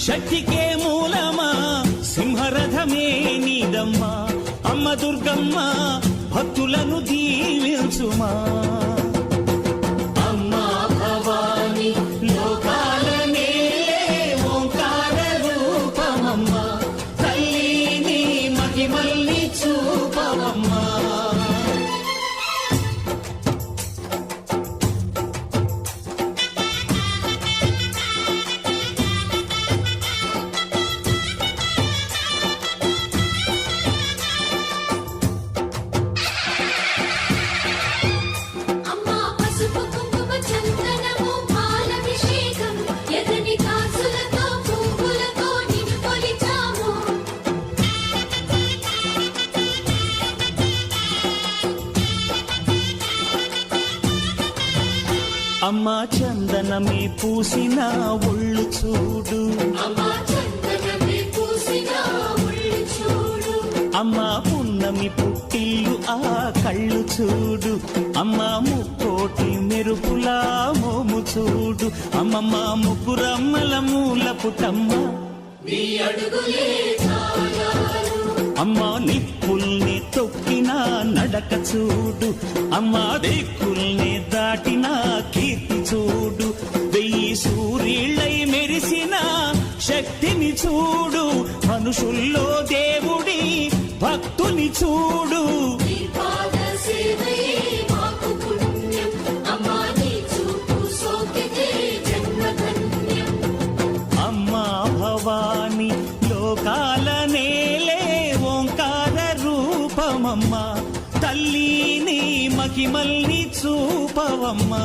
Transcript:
శక్తికే మూలమా సింహరథమే నీదమ్మా అమ్మ దుర్గమ్మ భక్తులను దీవించుమా అమ్మా భవాని లోకాల నేలే ఓంకార రూపమమ్మా తల్లిని మహిమల్ని చూపవమ్మా అమ్మా చందనమే పూసిన ఒళ్ళు చూడు అమ్మా పున్నమి పుట్టిల్లు ఆ కళ్ళు చూడు అమ్మా ముక్కోటి మెరుపులా మోము చూడు అమ్మమ్మ ముగ్గురమ్మల మూల పుటమ్మ అమ్మా నిప్పుల్ని తొక్కిన నడక చూడు అమ్మా దిక్కుల్ని దాటిన కీర్తి చూడు 1000 సూర్యుళ్ళై మెరిసిన శక్తిని చూడు మనుషుల్లో దేవుడి భక్తుని చూడు అమ్మా భవాని లోకాల నేలే ఓంకార రూపమమ్మా తల్లిని మహిమల్ని చూపవమ్మా